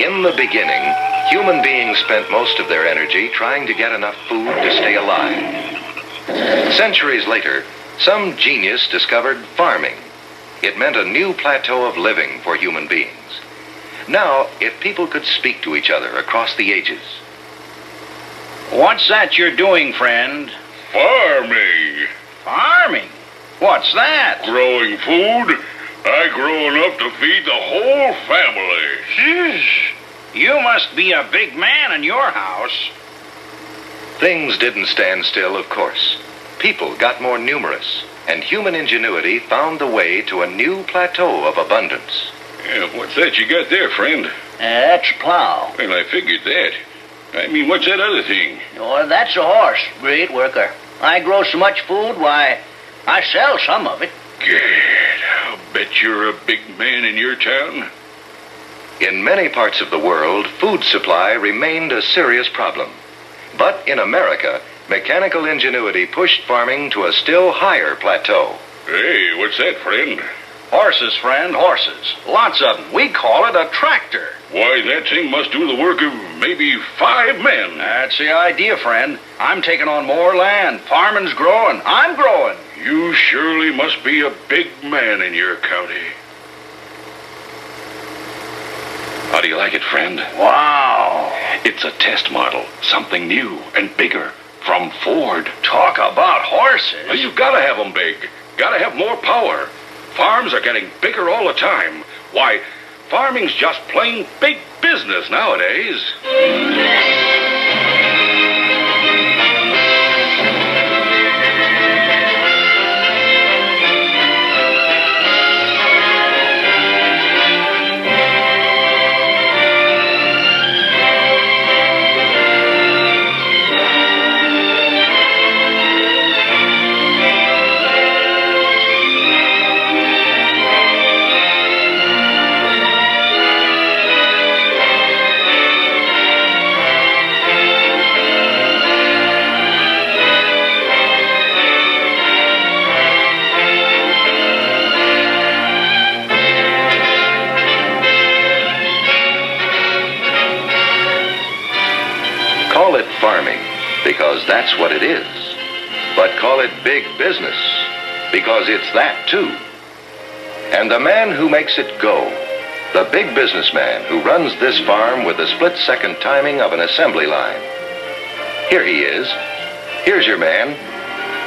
In the beginning, human beings spent most of their energy trying to get enough food to stay alive. Centuries later, some genius discovered farming. It meant a new plateau of living for human beings. Now, if people could speak to each other across the ages. What's that you're doing, friend? Farming. Farming? What's that? Growing food. I grow enough to feed the whole family. You must be a big man in your house. Things didn't stand still, of course. People got more numerous, and human ingenuity found the way to a new plateau of abundance. Yeah, what's that you got there, friend? That's a plow. Well, I figured that. I mean, what's that other thing? Oh, that's a horse. Great worker. I grow so much food, why, I sell some of it. Gad, I'll bet you're a big man in your town. In many parts of the world, food supply remained a serious problem. But in America, mechanical ingenuity pushed farming to a still higher plateau. Hey, what's that, friend? Horses, friend, horses. Lots of them. We call it a tractor. Why, that thing must do the work of maybe 5 men. That's the idea, friend. I'm taking on more land. Farming's growing. I'm growing. You surely must be a big man in your county. How do you like it, friend? Wow. It's a test model, something new and bigger, from Ford. Talk about horses. Well, you've got to have them big. Got to have more power. Farms are getting bigger all the time. Why, farming's just plain big business nowadays. Call it farming, because that's what it is. But call it big business, because it's that too. And the man who makes it go, the big businessman who runs this farm with the split-second timing of an assembly line. Here he is. Here's your man.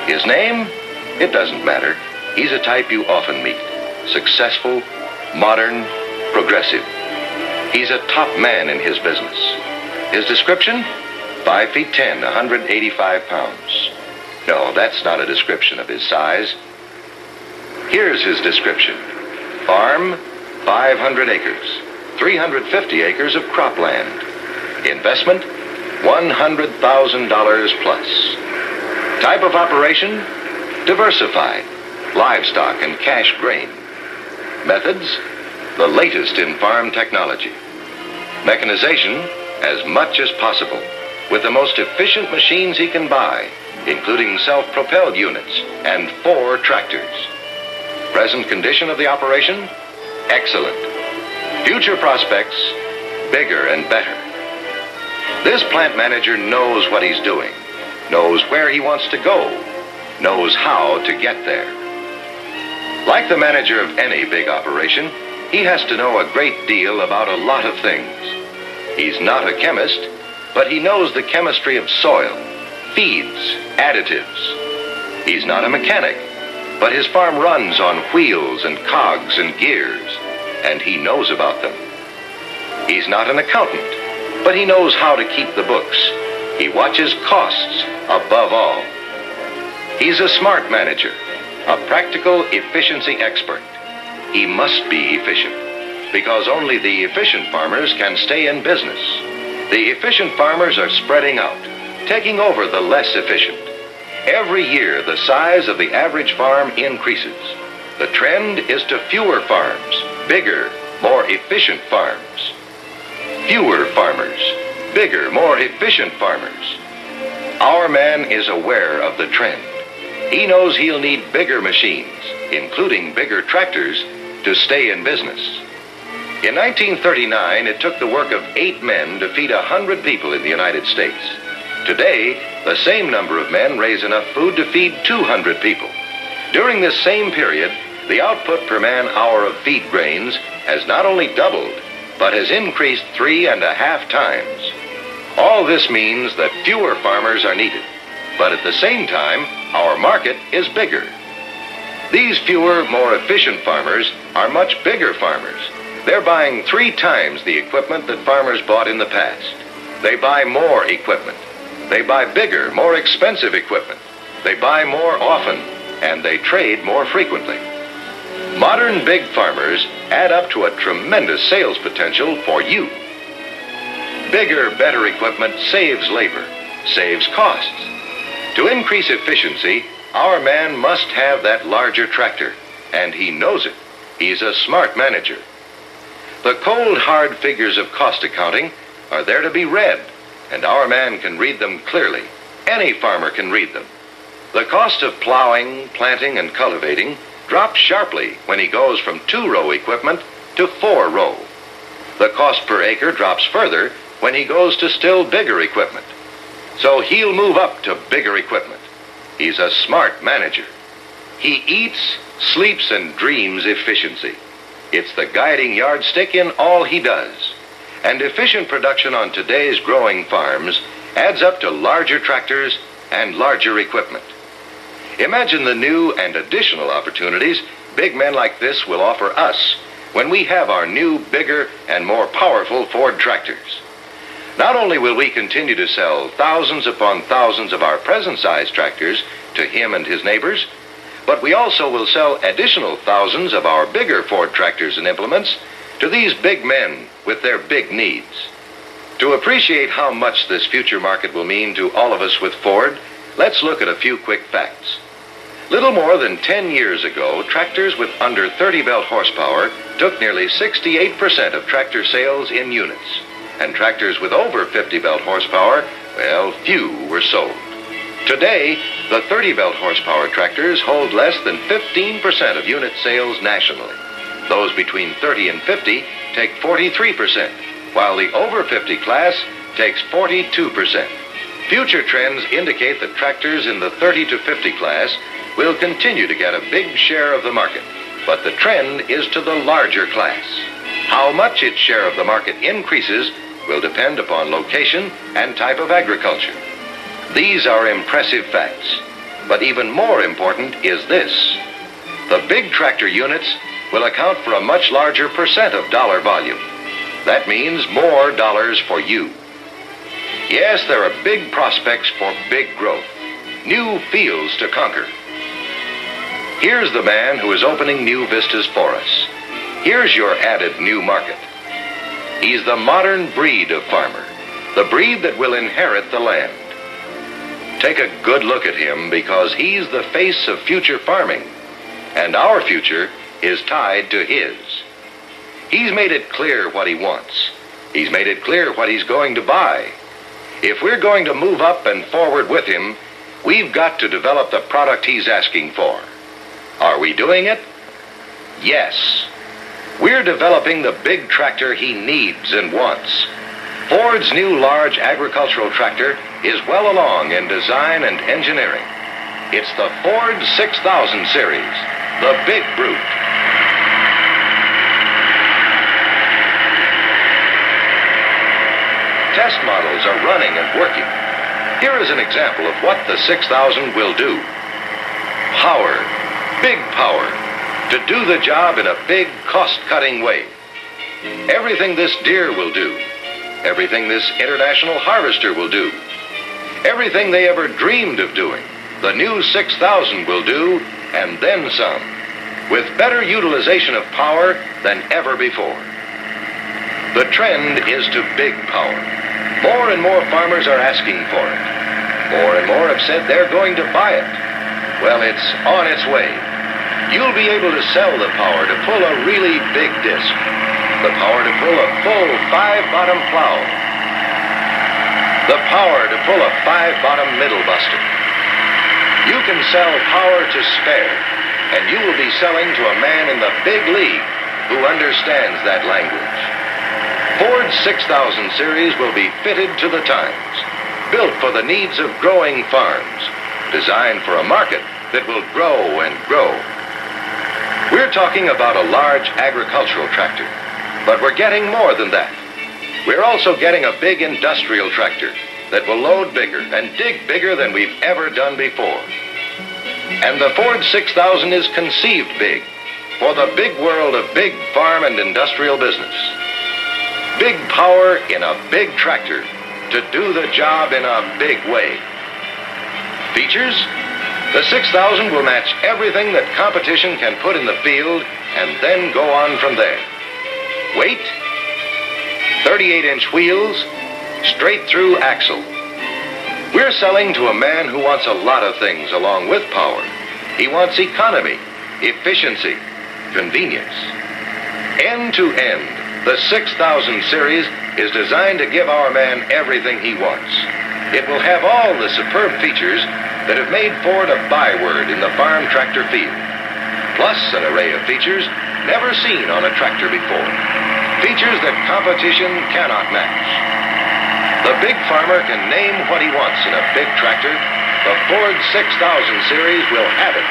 His name? It doesn't matter. He's a type you often meet. Successful, modern, progressive. He's a top man in his business. His description? 5 feet 10, 185 pounds. No, that's not a description of his size. Here's his description. Farm, 500 acres, 350 acres of cropland. Investment, $100,000 plus. Type of operation, diversified, livestock and cash grain. Methods, the latest in farm technology. Mechanization, as much as possible, with the most efficient machines he can buy, including self-propelled units and 4 tractors. Present condition of the operation? Excellent. Future prospects? Bigger and better. This plant manager knows what he's doing, knows where he wants to go, knows how to get there. Like the manager of any big operation, he has to know a great deal about a lot of things. He's not a chemist, but he knows the chemistry of soil, feeds, additives. He's not a mechanic, but his farm runs on wheels and cogs and gears, and he knows about them. He's not an accountant, but he knows how to keep the books. He watches costs above all. He's a smart manager, a practical efficiency expert. He must be efficient, because only the efficient farmers can stay in business. The efficient farmers are spreading out, taking over the less efficient. Every year, the size of the average farm increases. The trend is to fewer farms, bigger, more efficient farms. Fewer farmers, bigger, more efficient farmers. Our man is aware of the trend. He knows he'll need bigger machines, including bigger tractors, to stay in business. In 1939, it took the work of 8 men to feed 100 people in the United States. Today, the same number of men raise enough food to feed 200 people. During this same period, the output per man hour of feed grains has not only doubled, but has increased 3.5 times. All this means that fewer farmers are needed, but at the same time, our market is bigger. These fewer, more efficient farmers are much bigger farmers. They're buying 3 times the equipment that farmers bought in the past. They buy more equipment. They buy bigger, more expensive equipment. They buy more often, and they trade more frequently. Modern big farmers add up to a tremendous sales potential for you. Bigger, better equipment saves labor, saves costs. To increase efficiency, our man must have that larger tractor, and he knows it. He's a smart manager. The cold, hard figures of cost accounting are there to be read, and our man can read them clearly. Any farmer can read them. The cost of plowing, planting, and cultivating drops sharply when he goes from 2-row equipment to 4-row. The cost per acre drops further when he goes to still bigger equipment. So he'll move up to bigger equipment. He's a smart manager. He eats, sleeps, and dreams efficiency. It's the guiding yardstick in all he does. And efficient production on today's growing farms adds up to larger tractors and larger equipment. Imagine the new and additional opportunities big men like this will offer us when we have our new, bigger, and more powerful Ford tractors. Not only will we continue to sell thousands upon thousands of our present-size tractors to him and his neighbors, but we also will sell additional thousands of our bigger Ford tractors and implements to these big men with their big needs. To appreciate how much this future market will mean to all of us with Ford, let's look at a few quick facts. Little more than 10 years ago, tractors with under 30 belt horsepower took nearly 68% of tractor sales in units. And tractors with over 50 belt horsepower, well, few were sold. Today, the 30 belt horsepower tractors hold less than 15% of unit sales nationally. Those between 30 and 50 take 43%, while the over 50 class takes 42%. Future trends indicate that tractors in the 30 to 50 class will continue to get a big share of the market, but the trend is to the larger class. How much its share of the market increases will depend upon location and type of agriculture. These are impressive facts, but even more important is this. The big tractor units will account for a much larger percent of dollar volume. That means more dollars for you. Yes, there are big prospects for big growth, new fields to conquer. Here's the man who is opening new vistas for us. Here's your added new market. He's the modern breed of farmer, the breed that will inherit the land. Take a good look at him because he's the face of future farming, and our future is tied to his. He's made it clear what he wants. He's made it clear what he's going to buy. If we're going to move up and forward with him, we've got to develop the product he's asking for. Are we doing it? Yes. We're developing the big tractor he needs and wants. Ford's new large agricultural tractor is well along in design and engineering. It's the Ford 6000 series, the Big Brute. Test models are running and working. Here is an example of what the 6000 will do. Power, big power, to do the job in a big, cost-cutting way. Everything this Deere will do, everything this International Harvester will do, everything they ever dreamed of doing, the new 6000 will do, and then some, with better utilization of power than ever before. The trend is to big power. More and more farmers are asking for it. More and more have said they're going to buy it. Well, it's on its way. You'll be able to sell the power to pull a really big disc, the power to pull a full 5-bottom plow, the power to pull a 5-bottom middle buster. You can sell power to spare, and you will be selling to a man in the big league who who understands that language. Ford's 6000 series will be fitted to the times, built for the needs of growing farms, designed for a market that will grow and grow. We're talking about a large agricultural tractor, but we're getting more than that. We're also getting a big industrial tractor that will load bigger and dig bigger than we've ever done before. And the Ford 6000 is conceived big for the big world of big farm and industrial business. Big power in a big tractor to do the job in a big way. Features? The 6000 will match everything that competition can put in the field and then go on from there. Weight? 38-inch wheels, straight through axle. We're selling to a man who wants a lot of things along with power. He wants economy, efficiency, convenience. End to end, the 6000 series is designed to give our man everything he wants. It will have all the superb features that have made Ford a byword in the farm tractor field, plus an array of features never seen on a tractor before. Features that competition cannot match. The big farmer can name what he wants in a big tractor. The Ford 6000 series will have it.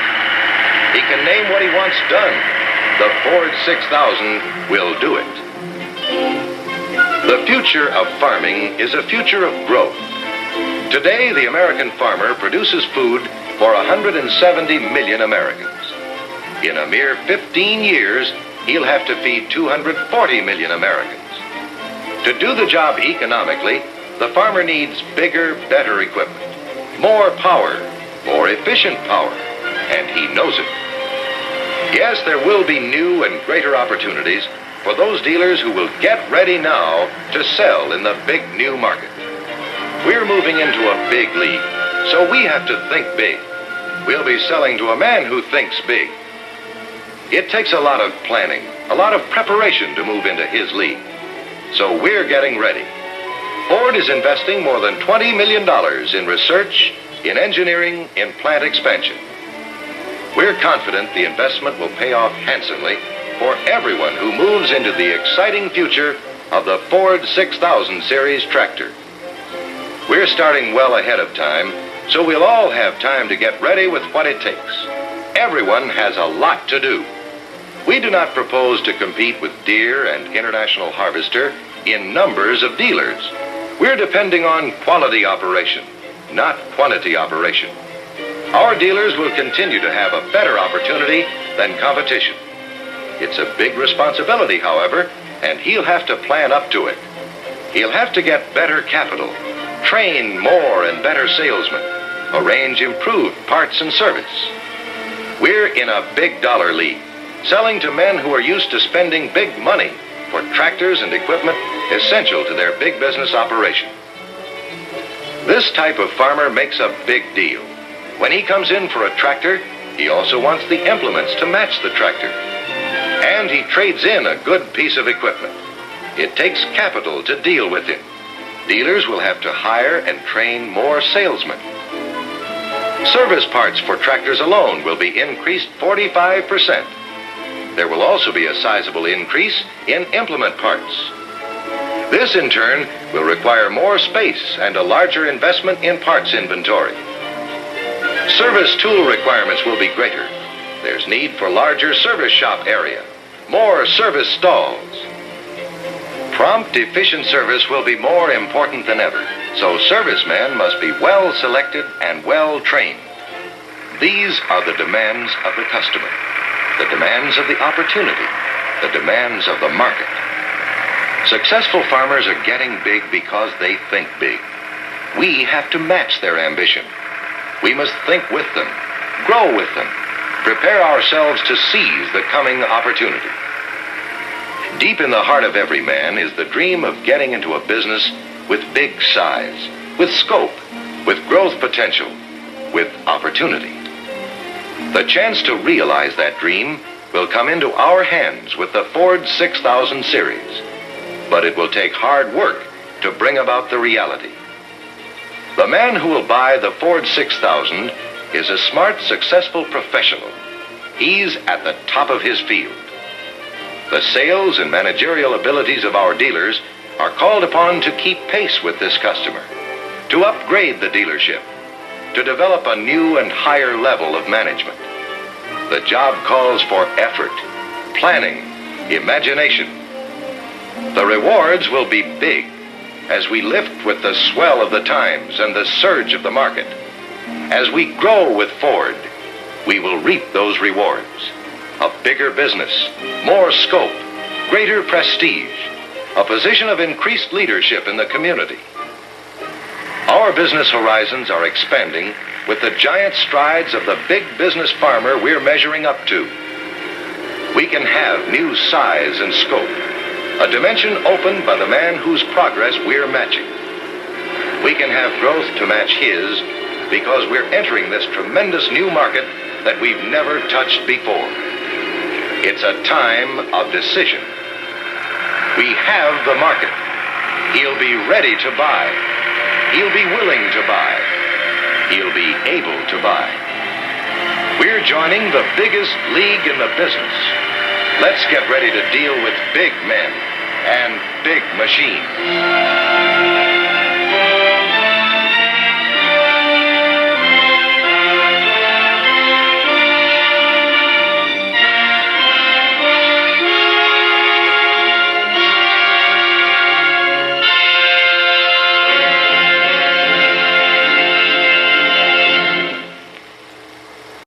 He can name what he wants done. The Ford 6000 will do it. The future of farming is a future of growth. Today, the American farmer produces food for 170 million Americans. In a mere 15 years, he'll have to feed 240 million Americans. To do the job economically, the farmer needs bigger, better equipment, more power, more efficient power, and he knows it. Yes, there will be new and greater opportunities for those dealers who will get ready now to sell in the big new market. We're moving into a big league, so we have to think big. We'll be selling to a man who thinks big. It takes a lot of planning, a lot of preparation to move into his league. So we're getting ready. Ford is investing more than $20 million in research, in engineering, in plant expansion. We're confident the investment will pay off handsomely for everyone who moves into the exciting future of the Ford 6000 series tractor. We're starting well ahead of time, so we'll all have time to get ready with what it takes. Everyone has a lot to do. We do not propose to compete with Deere and International Harvester in numbers of dealers. We're depending on quality operation, not quantity operation. Our dealers will continue to have a better opportunity than competition. It's a big responsibility, however, and he'll have to plan up to it. He'll have to get better capital, train more and better salesmen, arrange improved parts and service. We're in a big dollar league, selling to men who are used to spending big money for tractors and equipment essential to their big business operation. This type of farmer makes a big deal. When he comes in for a tractor, he also wants the implements to match the tractor. And he trades in a good piece of equipment. It takes capital to deal with him. Dealers will have to hire and train more salesmen. Service parts for tractors alone will be increased 45%. There will also be a sizable increase in implement parts. This, in turn, will require more space and a larger investment in parts inventory. Service tool requirements will be greater. There's need for larger service shop area, more service stalls. Prompt, efficient service will be more important than ever, so servicemen must be well selected and well trained. These are the demands of the customer, the demands of the opportunity, the demands of the market. Successful farmers are getting big because they think big. We have to match their ambition. We must think with them, grow with them, prepare ourselves to seize the coming opportunity. Deep in the heart of every man is the dream of getting into a business with big size, with scope, with growth potential, with opportunity. The chance to realize that dream will come into our hands with the Ford 6000 series, but it will take hard work to bring about the reality. The man who will buy the Ford 6000 is a smart, successful professional. He's at the top of his field. The sales and managerial abilities of our dealers are called upon to keep pace with this customer, to upgrade the dealership, to develop a new and higher level of management. The job calls for effort, planning, imagination. The rewards will be big as we lift with the swell of the times and the surge of the market. As we grow with Ford, we will reap those rewards. A bigger business, more scope, greater prestige, a position of increased leadership in the community. Our business horizons are expanding with the giant strides of the big business farmer we're measuring up to. We can have new size and scope, a dimension opened by the man whose progress we're matching. We can have growth to match his because we're entering this tremendous new market that we've never touched before. It's a time of decision. We have the market. He'll be ready to buy. He'll be willing to buy. He'll be able to buy. We're joining the biggest league in the business. Let's get ready to deal with big men and big machines.